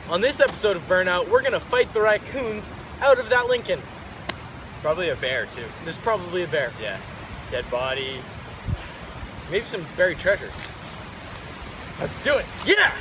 On this episode of Burnout, we're gonna fight the raccoons out of that Lincoln. Probably a bear too. There's probably a bear. Yeah. Dead body. Maybe some buried treasure. Let's do it. Yeah!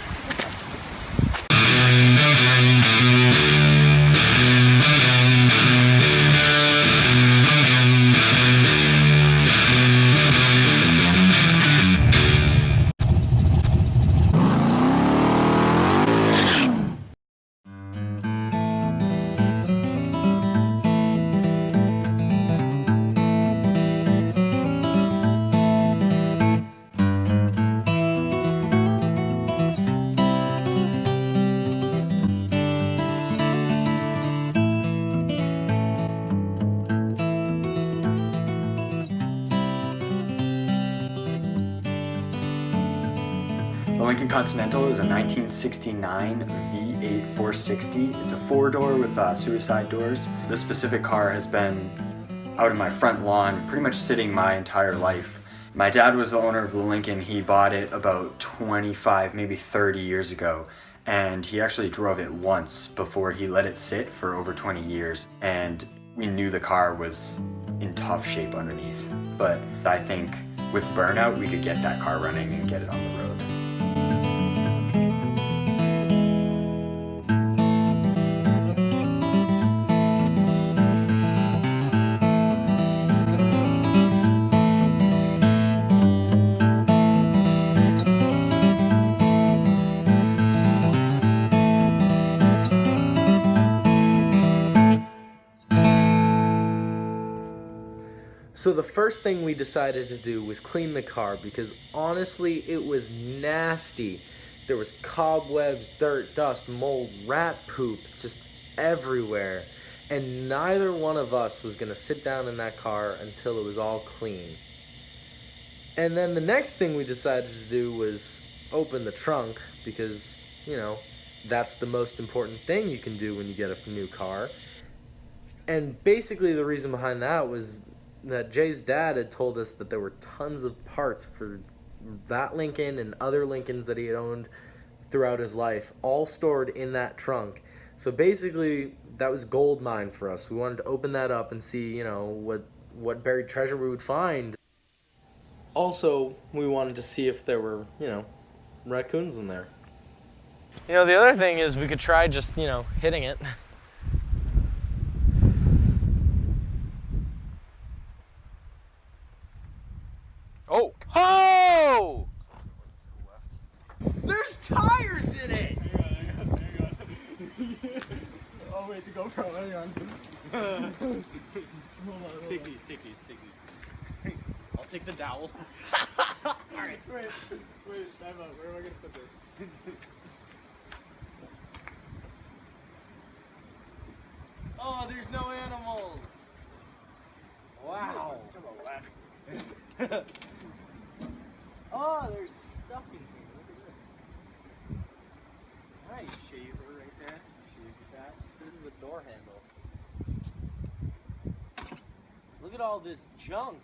The Lincoln Continental is a 1969 V8 460. It's a four-door with suicide doors. This specific car has been out in my front lawn pretty much sitting my entire life. My dad was the owner of the Lincoln. He bought it about 25, maybe 30 years ago. And he actually drove it once before he let it sit for over 20 years. And we knew the car was in tough shape underneath. But I think with Burnout, we could get that car running and get it on the road. So the first thing we decided to do was clean the car because honestly it was nasty. There was cobwebs, dirt, dust, mold, rat poop just everywhere. And neither one of us was going to sit down in that car until it was all clean. And then the next thing we decided to do was open the trunk because, you know, that's the most important thing you can do when you get a new car. And basically the reason behind that was that Jay's dad had told us that there were tons of parts for that Lincoln and other Lincolns that he had owned throughout his life, all stored in that trunk. So basically, that was gold mine for us. We wanted to open that up and see, you know, what buried treasure we would find. Also, we wanted to see if there were, you know, raccoons in there. You know, the other thing is we could try just, you know, hitting it. Oh! Oh! There's tires in it! Hang on. Oh wait, the GoPro, hang on. Hold on. Take these. I'll take the dowel. Alright. Wait, time out. Where am I gonna put this? Oh, there's no animals! Wow! To the left. Oh, there's stuff in here. Look at this. Nice shaver right there. Shave that. This is a door handle. Look at all this junk.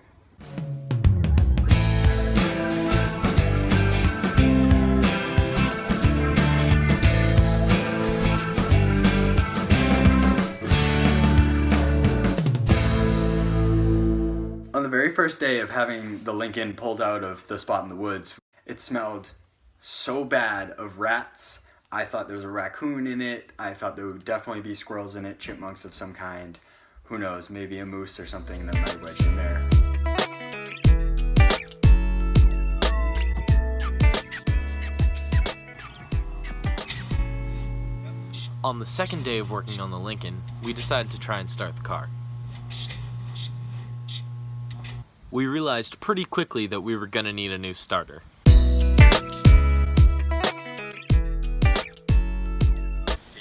On the very first day of having the Lincoln pulled out of the spot in the woods, it smelled so bad of rats. I thought there was a raccoon in it. I thought there would definitely be squirrels in it, chipmunks of some kind. Who knows, maybe a moose or something that might wedge in there. On the second day of working on the Lincoln, we decided to try and start the car. We realized pretty quickly that we were going to need a new starter. Day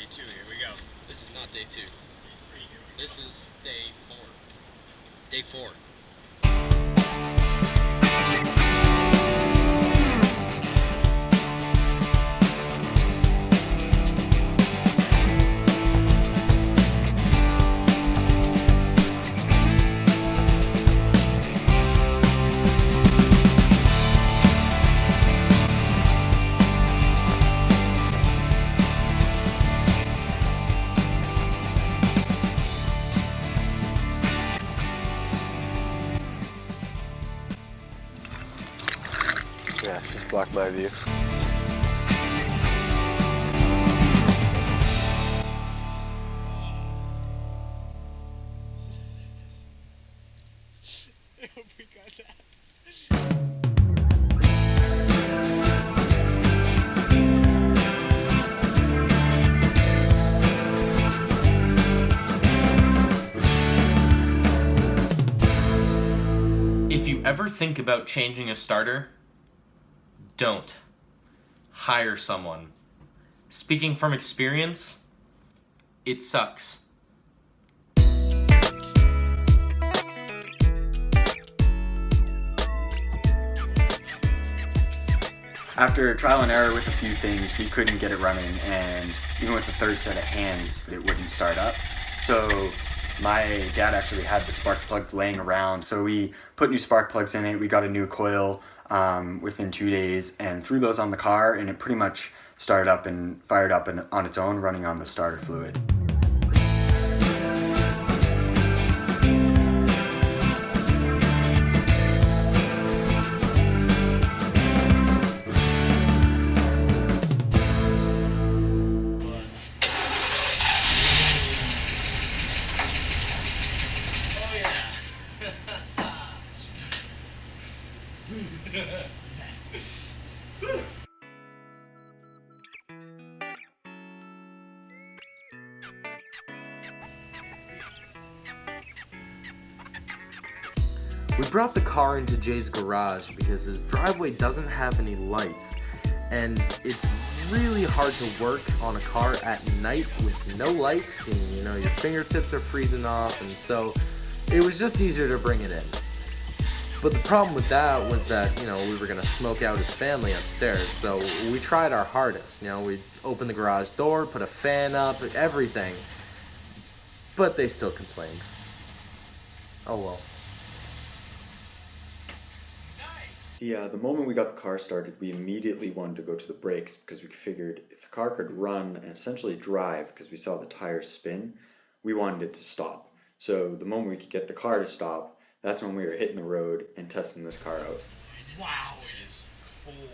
2, here we go. This is not day 2. This is day 4. Day 4. blocked my view. I hope we got that. If you ever think about changing a starter, don't. Hire someone. Speaking from experience, it sucks. After trial and error with a few things, we couldn't get it running, and even with the third set of hands, it wouldn't start up. So my dad actually had the spark plug laying around, so we put new spark plugs in it, we got a new coil within 2 days, and threw those on the car, and it pretty much started up and fired up and on its own, running on the starter fluid. We brought the car into Jay's garage because his driveway doesn't have any lights, and it's really hard to work on a car at night with no lights, and you know, your fingertips are freezing off, and so it was just easier to bring it in. But the problem with that was that, you know, we were gonna smoke out his family upstairs, so we tried our hardest. You know, we opened the garage door, put a fan up, everything, but they still complained. Oh well. The moment we got the car started, we immediately wanted to go to the brakes because we figured if the car could run and essentially drive, because we saw the tires spin, we wanted it to stop. So the moment we could get the car to stop, that's when we were hitting the road and testing this car out. Wow, it is cold.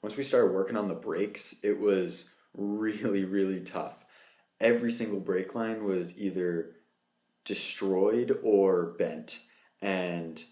Once we started working on the brakes, it was really, really tough. Every single brake line was either destroyed or bent, and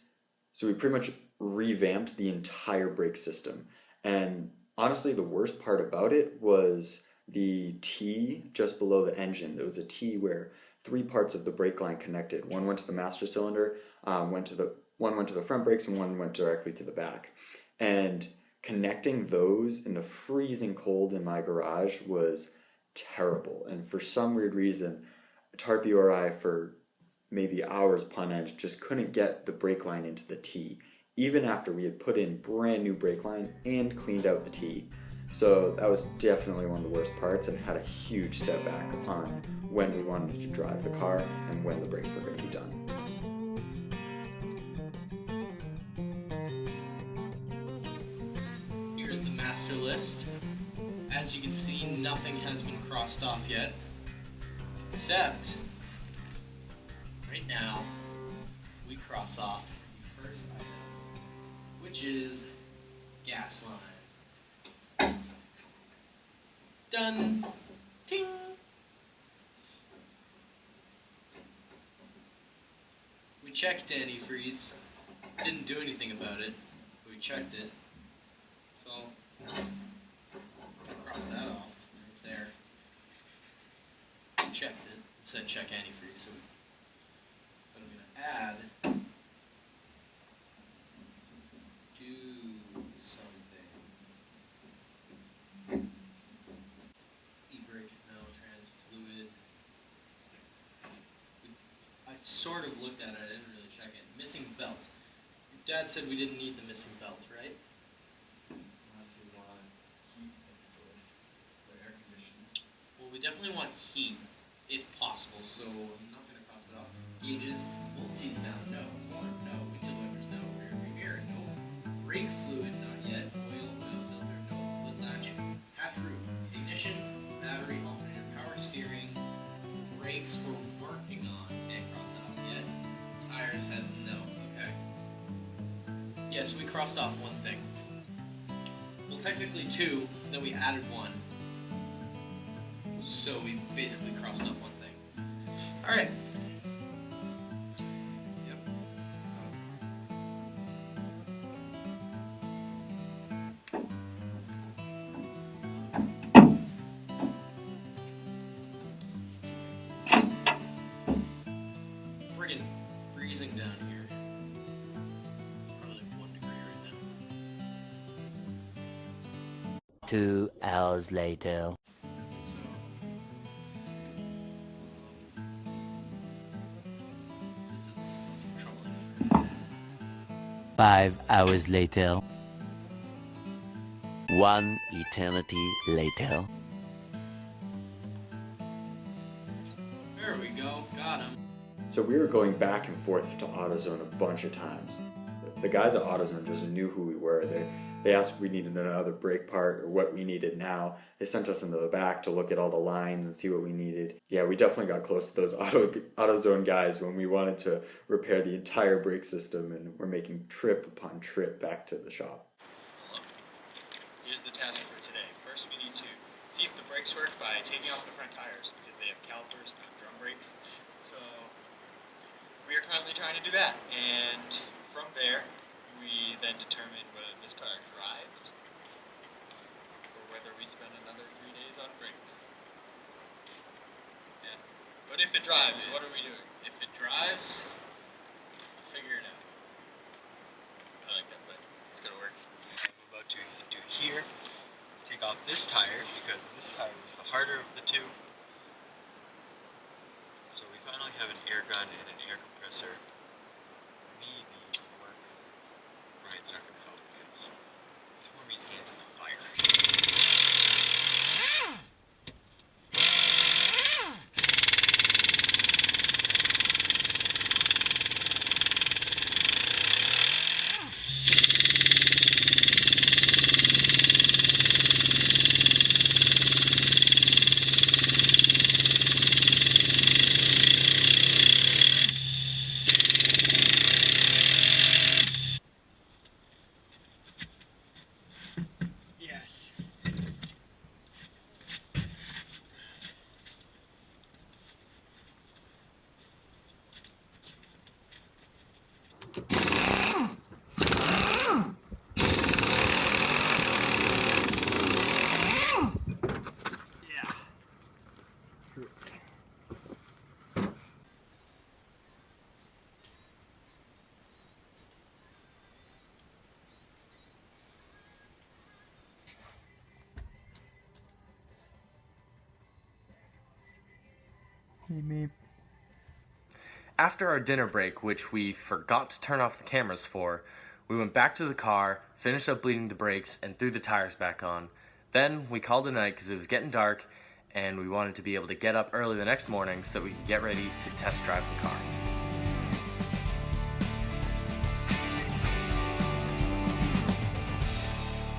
so we pretty much revamped the entire brake system. And honestly, the worst part about it was the T just below the engine. There was a T where 3 parts of the brake line connected. One went to the master cylinder, one went to the front brakes, and one went directly to the back. And connecting those in the freezing cold in my garage was terrible. And for some weird reason, Tarpey or I, for maybe hours upon end, just couldn't get the brake line into the T, even after we had put in brand new brake line and cleaned out the T. So that was definitely one of the worst parts, and had a huge setback on when we wanted to drive the car and when the brakes were going to be done. Here's the master list. As you can see, nothing has been crossed off yet, except right now we cross off the first item, which is gas line. Done. Ting. We checked antifreeze. Didn't do anything about it, but we checked it. So cross that off right there. We checked it. It said check antifreeze. So I'm gonna add do something. E-brake, no, trans fluid. I sort of looked at it, I didn't really check it. Missing belt. Your dad said we didn't need the missing belt, right? Unless we want heat, for air conditioning. Well, we definitely want heat, if possible, so I'm not going to cross it off. Gauges, bolt seats down, no. One, no. Windshield wipers, no. Rear view mirror, no. Brake fluid, not yet. Oil filter, no. Lid latch, hatch roof, ignition, battery, alternator, power steering. Brakes we're working on, can't cross it off yet. Tires, head, no. Okay. Yes, we crossed off one thing. Well, technically two, then we added one. So we basically crossed off one thing. Alright. Yep. Friggin' freezing down here. It's probably like 1 degree right now. 2 hours later. So, this is troubling. 5 hours later. 1 eternity later. There we go, got him. So we were going back and forth to AutoZone a bunch of times. The guys at AutoZone just knew who we were. They asked if we needed another brake part or what we needed now. They sent us into the back to look at all the lines and see what we needed. Yeah, we definitely got close to those AutoZone guys when we wanted to repair the entire brake system, and we're making trip upon trip back to the shop. Here's the task for today. First, we need to see if the brakes work by taking off the front tires because they have calipers, not drum brakes. So we are currently trying to do that, and from there, we then determine whether this car drives or whether we spend another 3 days on brakes. Yeah. But if it drives, what are we doing? If it drives, we'll figure it out. I like that, but it's gonna work. What we're about to do here is take off this tire because this tire is the harder of the two. So we finally have an air gun and an air compressor. Maybe it'll work. Brian's not gonna help because he's warming his hands in the fire. Yes. Yeah. After our dinner break, which we forgot to turn off the cameras for, we went back to the car, finished up bleeding the brakes, and threw the tires back on. Then we called it a night because it was getting dark, and we wanted to be able to get up early the next morning so that we could get ready to test drive the car.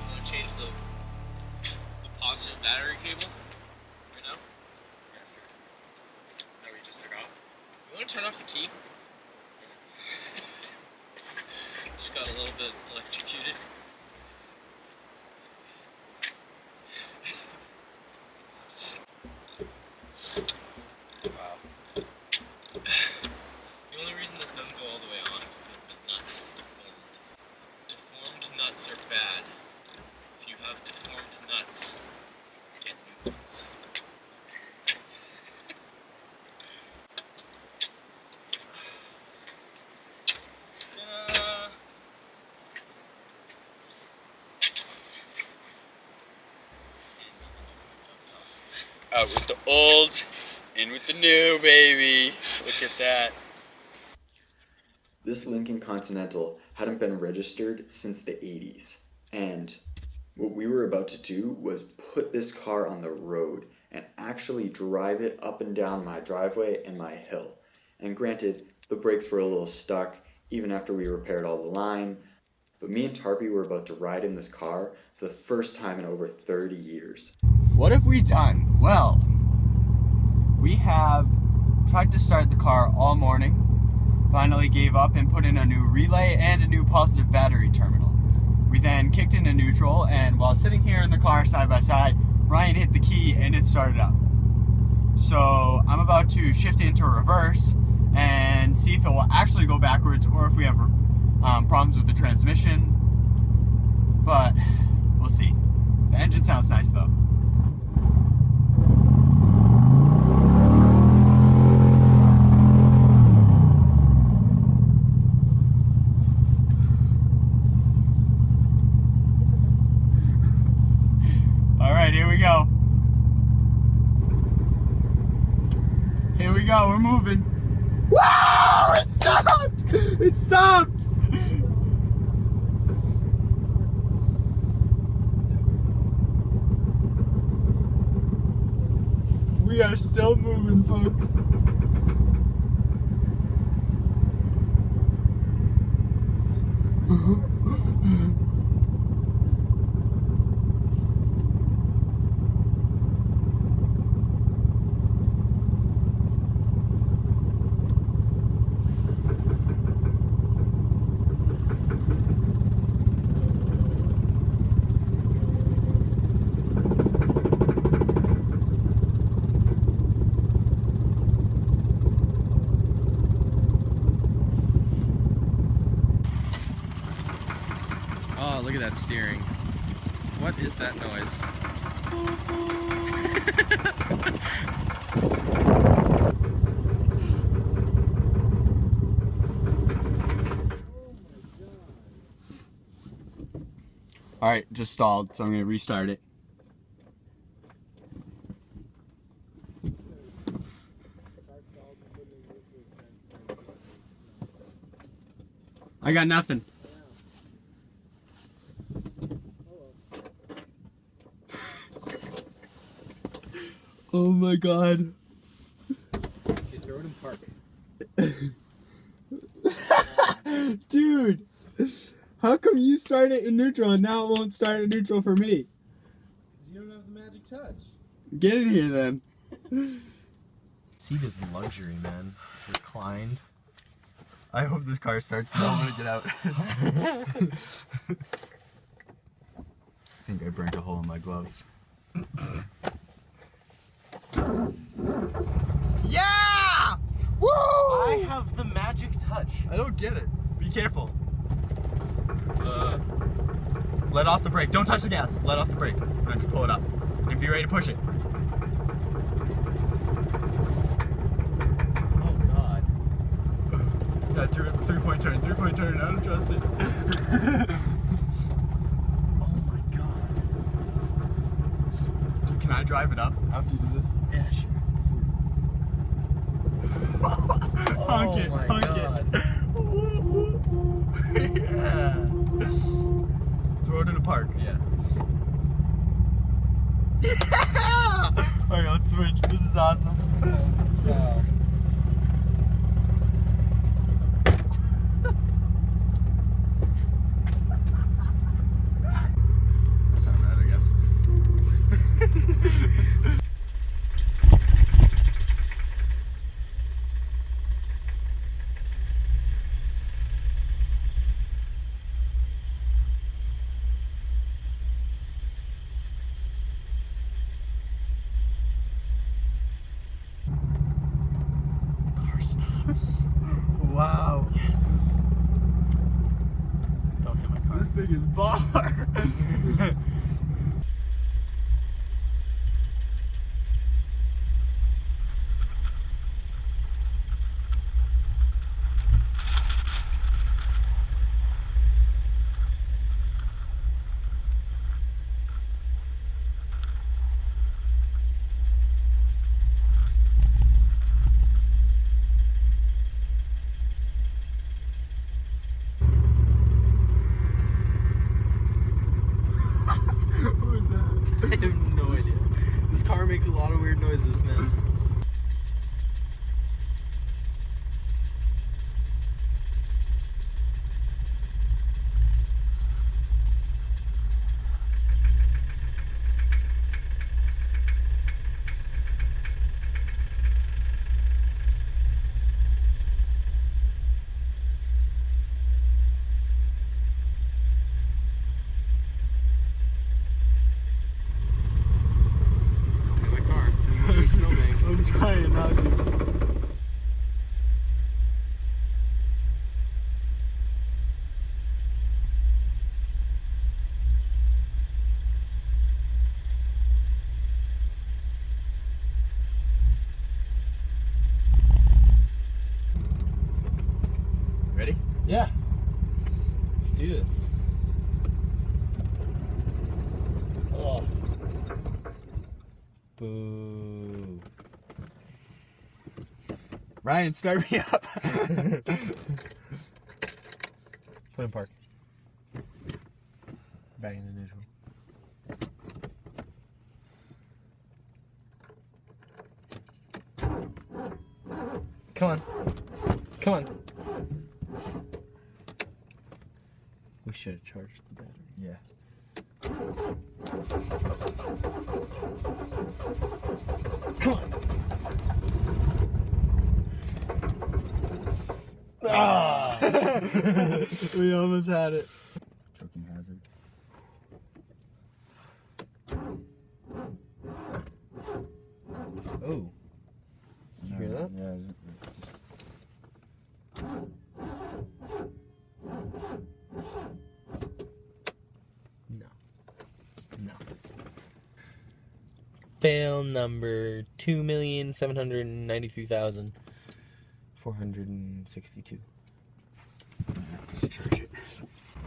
I'm gonna change the positive battery cable right now. Yeah, sure. That we just took off. You want to turn off the key? Just got a little bit electrocuted. Wow. The only reason this doesn't go all the way on is because the nut is deformed. Deformed nuts are bad. If you have deformed nuts, get new ones. Out with the old, in with the new, baby. Look at that. This Lincoln Continental hadn't been registered since the 80s, and what we were about to do was put this car on the road and actually drive it up and down my driveway and my hill. And granted, the brakes were a little stuck even after we repaired all the line, but me and Tarpey were about to ride in this car for the first time in over 30 years. What have we done? Well, we have tried to start the car all morning, Finally gave up and put in a new relay and a new positive battery terminal. We then kicked into neutral, and while sitting here in the car side by side, Ryan hit the key and it started up. So I'm about to shift into reverse and see if it will actually go backwards or if we have problems with the transmission. But we'll see. The engine sounds nice though. All right, here we go. Here we go, we're moving. Wow, it stopped! It stopped! We are still moving, folks. Oh, look at that steering. What is that noise? Alright, just stalled, so I'm gonna restart it. I got nothing. Oh my god. Throw it in park. Dude, how come you start it in neutral and now it won't start in neutral for me? You don't have the magic touch. Get in here then. Seat is luxury, man. It's reclined. I hope this car starts because I want to get out. I think I burnt a hole in my gloves. Yeah! Woo! I have the magic touch. I don't get it. Be careful. Let off the brake. Don't touch the gas. Let off the brake. I'm going to pull it up. And be ready to push it. Oh god. Yeah, three-point turn. Three-point turn. I don't trust it. Oh my god. Dude, can I drive it up after you do this? Yeah, sure. Honk it. my Honk god. it. Yeah. Throw it in a park. Yeah. Yeah! Alright, let's switch. This is awesome. Wow. That's not bad, I guess. Car stops. Wow. Yes. Don't hit my car. This thing is baller. I have no idea. This car makes a lot of weird noises, man. Yeah. Let's do this. Oh. Boo. Ryan, start me up. Put in park. Back into neutral. Come on. Come on. We should have charged the battery. Yeah. Come on. Ah! We almost had it. Choking hazard. Oh. Did you hear that? Yeah, just. No. No. Fail number 2,793,462. Just charge it.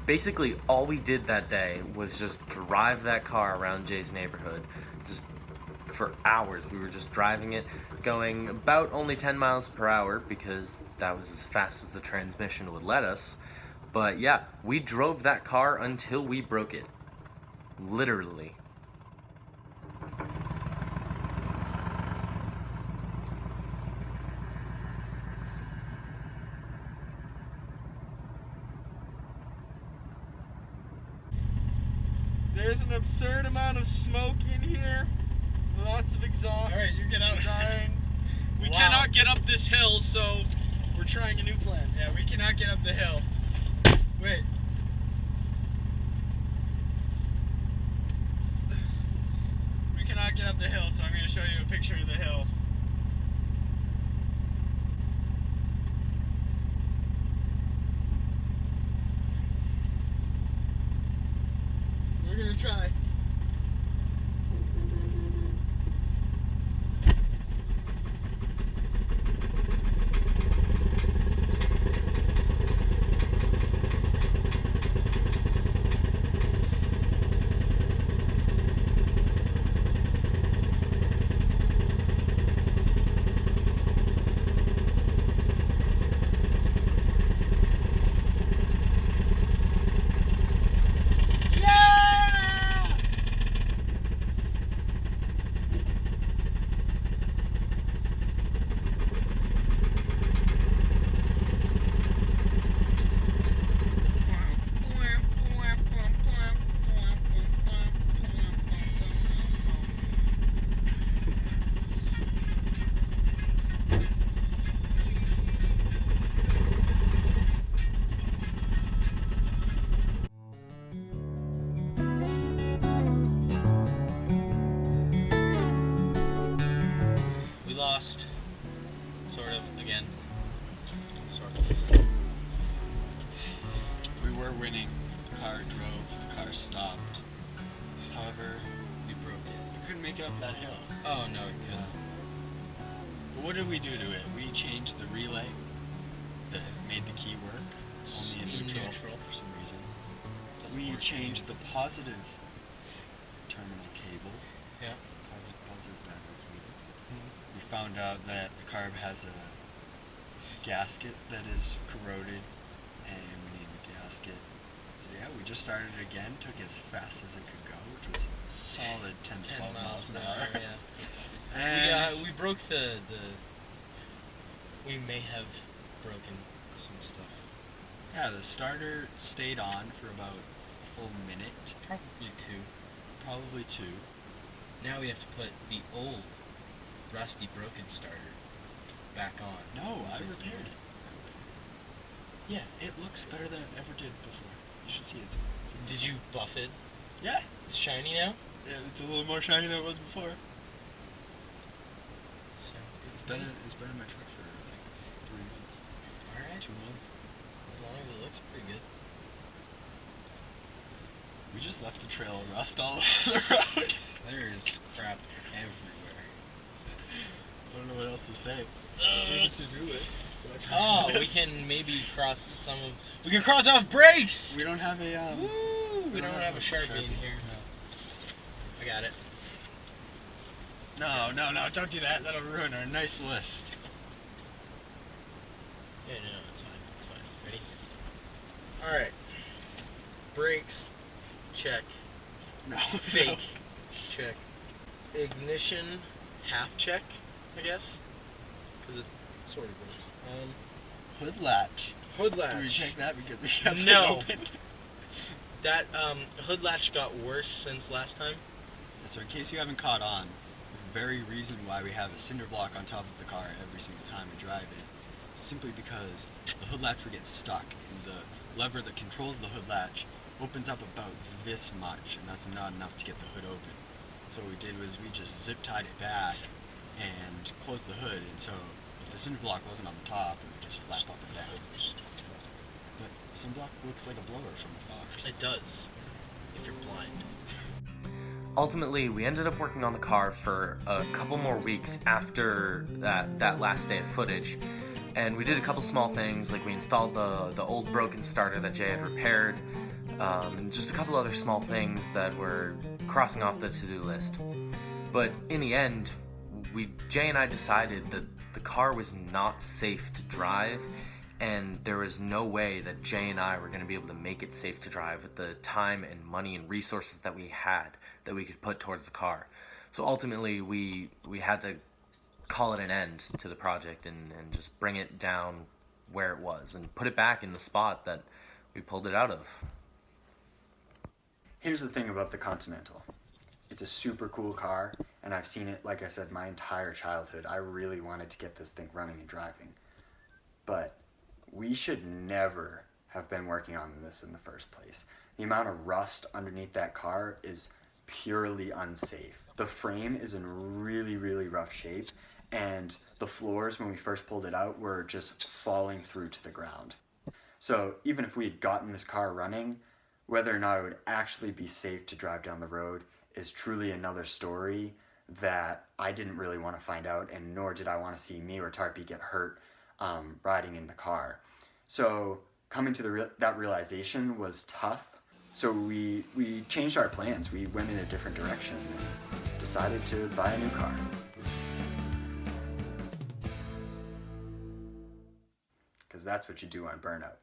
Basically, all we did that day was just drive that car around Jay's neighborhood. Just for hours. We were just driving it, going about only 10 miles per hour because that was as fast as the transmission would let us. But yeah, we drove that car until we broke it. Literally. There's an absurd amount of smoke in here. Lots of exhaust. Alright, you get out. Dying. We Wow. cannot get up this hill, so we're trying a new plan. Yeah, we cannot get up the hill. Wait. We cannot get up the hill, so I'm going to show you a picture of the hill. We're going to try. We lost, sort of, again. Sort of. We were winning. The car drove, the car stopped. However, we broke it. We couldn't make it up that hill. Oh, no, it couldn't. But what did we do to it? We changed the relay that made the key work only in neutral for some reason. We changed the positive terminal cable. Yeah. Positive battery cable. We found out that the carb has a gasket that is corroded and we need a gasket. So yeah, we just started it again, took it as fast as it could go, which was a solid 10 12 miles an hour. Yeah. And We broke the. We may have broken some stuff. yeah, the starter stayed on for about a full minute. Probably two. Probably two. Now we have to put the old, rusty, broken starter back on. No, I This repaired new. it. Yeah. It looks better than it ever did before. You should see it. Did you buff it? Yeah. It's shiny now? Yeah, it's a little more shiny than it was before. Sounds good. It's been in my truck for like 3 months. Alright. 2 months. As long as it looks pretty good. We just left the trail of rust all over the road. There is crap everywhere. I don't know what else to say. What to do with. Oh, we can maybe cross some of. We can cross off brakes. We don't have a. Woo! We don't have a Sharpie in here. I got it. No, don't do that. That'll ruin our nice list. Yeah, no, it's fine. It's fine. Ready? All right. Brakes. Check. No. Fake. Check. Ignition. Half check, I guess. Because it sort of works. Hood latch. Hood latch. Do we check that because we have No. it open? That hood latch got worse since last time. So in case you haven't caught on, the very reason why we have a cinder block on top of the car every single time we drive it is simply because the hood latch will get stuck and the lever that controls the hood latch opens up about this much, and that's not enough to get the hood open. So what we did was we just zip tied it back and closed the hood, and so if the cinder block wasn't on the top, it would just flap up and down. But the cinder block looks like a blower from afar. So. It does, if you're blind. Ultimately, we ended up working on the car for a couple more weeks after that last day of footage. And we did a couple small things, like we installed the old broken starter that Jay had repaired, and just a couple other small things that were crossing off the to-do list. But in the end, Jay and I decided that the car was not safe to drive, and there was no way that Jay and I were going to be able to make it safe to drive with the time and money and resources that we had that we could put towards the car. So ultimately, we had to call it an end to the project and just bring it down where it was and put it back in the spot that we pulled it out of. Here's the thing about the Continental. It's a super cool car, and I've seen it, like I said, my entire childhood. I really wanted to get this thing running and driving. But we should never have been working on this in the first place. The amount of rust underneath that car is purely unsafe. The frame is in really, really rough shape, and the floors, when we first pulled it out, were just falling through to the ground. So even if we had gotten this car running, whether or not it would actually be safe to drive down the road is truly another story that I didn't really want to find out, and nor did I want to see me or Tarpey get hurt riding in the car. So coming to that realization was tough. So we changed our plans. We went in a different direction and decided to buy a new car. Because that's what you do on Burnout.